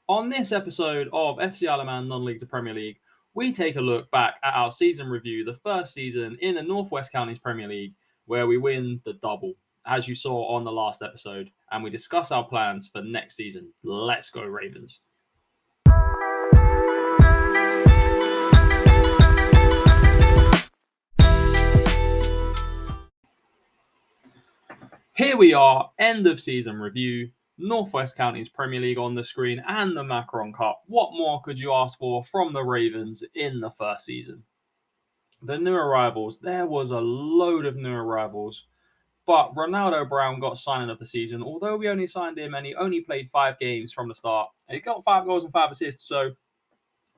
On this episode of FC Alaman Non-League to Premier League, we take a look back at our season review, the first season in the North West Counties Premier League, where we win the double, as you saw on the last episode, and we discuss our plans for next season. Let's go, Ravens. Here we are, end of season review, Northwest Counties Premier League on the screen, and the Macron Cup. What more could you ask for from the Ravens in the first season? The new arrivals, there was a load of new arrivals, but Ronaldo Brown got signing of the season. Although we only signed him and he only played 5 games from the start, he got 5 goals and 5 assists, so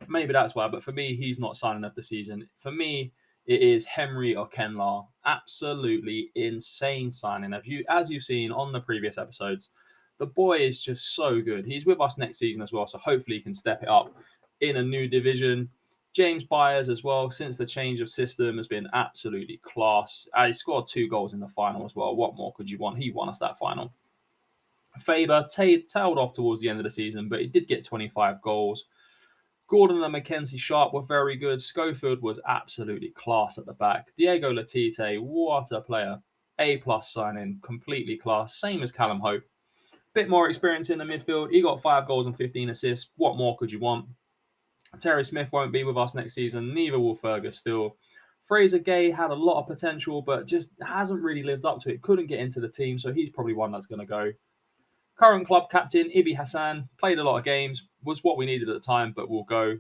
maybe that's why. But for me, he's not signing of the season. For me, it is Henry Okenla. Absolutely insane signing. As you've seen on the previous episodes, the boy is just so good. He's with us next season as well, so hopefully he can step it up in a new division. James Byers as well, since the change of system, has been absolutely class. He scored 2 goals in the final as well. What more could you want? He won us that final. Faber tailed off towards the end of the season, but he did get 25 goals. Gordon and Mackenzie Sharp were very good. Schofield was absolutely class at the back. Diego Latite, what a player. A-plus signing, completely class. Same as Callum Hope. Bit more experience in the midfield. He got 5 goals and 15 assists. What more could you want? Terry Smith won't be with us next season. Neither will Fergus still. Fraser Gay had a lot of potential, but just hasn't really lived up to it. Couldn't get into the team, so he's probably one that's going to go. Current club captain Ibi Hassan played a lot of games, was what we needed at the time, but will go.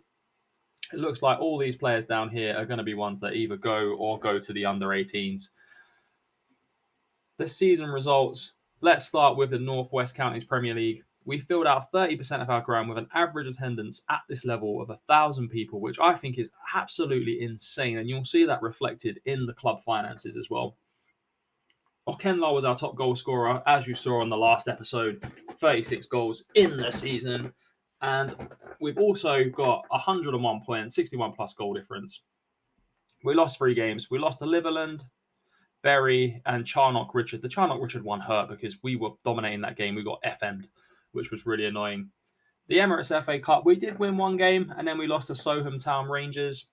It looks like all these players down here are going to be ones that either go or go to the under-18s. The season results. Let's start with the North West Counties Premier League. We filled out 30% of our ground with an average attendance at this level of 1,000 people, which I think is absolutely insane. And you'll see that reflected in the club finances as well. Okenla was our top goal scorer, as you saw on the last episode, 36 goals in the season. And we've also got 101 points, 61 plus goal difference. We lost 3 games. We lost to Liverland, Berry, and Charnock Richard. The Charnock Richard one hurt because we were dominating that game. We got FM'd, which was really annoying. The Emirates FA Cup, we did win 1 game, and then we lost to Soham Town Rangers.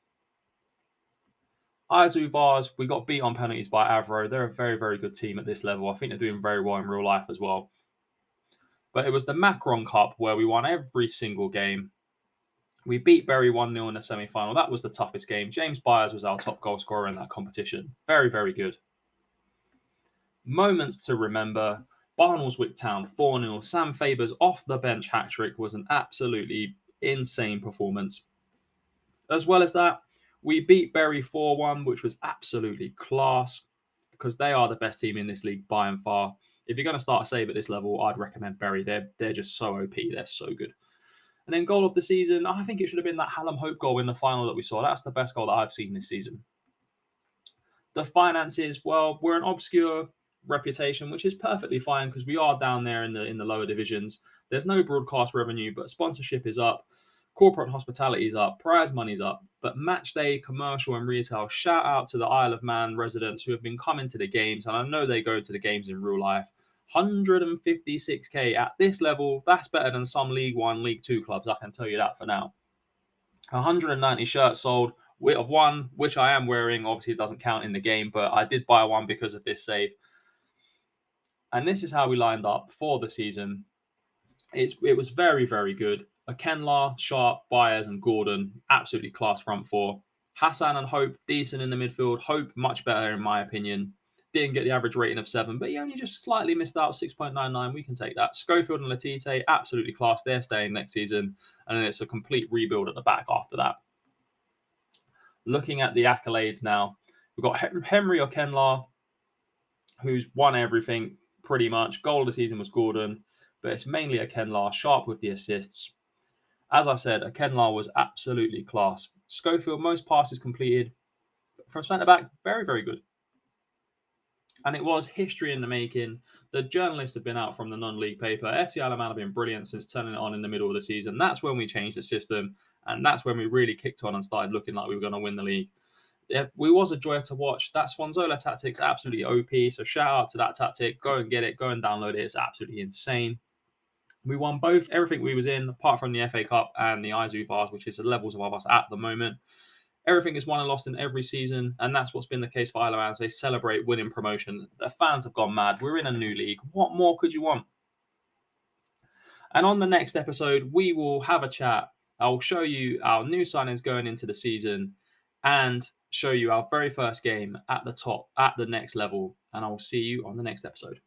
Aizu Vars, we got beat on penalties by Avro. They're a very, very good team at this level. I think they're doing very well in real life as well. But it was the Macron Cup where we won every single game. We beat Bury 1-0 in the semi-final. That was the toughest game. James Byers was our top goal scorer in that competition. Very, very good. Moments to remember. Barnsley Town 4-0. Sam Faber's off the bench hat-trick was an absolutely insane performance. As well as that, we beat Bury 4-1, which was absolutely class because they are the best team in this league by and far. If you're going to start a save at this level, I'd recommend Bury. They're just so OP. They're so good. And then goal of the season, I think it should have been that Hallam Hope goal in the final that we saw. That's the best goal that I've seen this season. The finances, well, we're an obscure reputation, which is perfectly fine because we are down there in the lower divisions. There's no broadcast revenue, but sponsorship is up. Corporate hospitality is up, prize money's up, but match day, commercial and retail, shout out to the Isle of Man residents who have been coming to the games, and I know they go to the games in real life. 156k at this level, that's better than some League 1, League 2 clubs, I can tell you that for now. 190 shirts sold, of one, which I am wearing, obviously it doesn't count in the game, but I did buy one because of this save. And this is how we lined up for the season. It was very, very good. Okenla, Sharp, Byers, and Gordon, absolutely class front 4. Hassan and Hope, decent in the midfield. Hope, much better in my opinion. Didn't get the average rating of 7, but he only just slightly missed out, 6.99. We can take that. Schofield and Latite, absolutely class. They're staying next season. And then it's a complete rebuild at the back after that. Looking at the accolades now, we've got Henry Okenla, who's won everything pretty much. Goal of the season was Gordon, but it's mainly Okenla, Sharp with the assists. As I said, Okenla was absolutely class. Schofield, most passes completed. From centre-back, very, very good. And it was history in the making. The journalists have been out from the non-league paper. FC Alaman have been brilliant since turning it on in the middle of the season. That's when we changed the system, and that's when we really kicked on and started looking like we were going to win the league. We was a joy to watch. That Swanzola tactic's absolutely OP, so shout out to that tactic. Go and get it. Go and download it. It's absolutely insane. We won both, everything we was in, apart from the FA Cup and the ISU Vars, which is the levels above us at the moment. Everything is won and lost in every season, and that's what's been the case for Isle of Man. They celebrate winning promotion. The fans have gone mad. We're in a new league. What more could you want? And on the next episode, we will have a chat. I'll show you our new signings going into the season and show you our very first game at the top, at the next level. And I will see you on the next episode.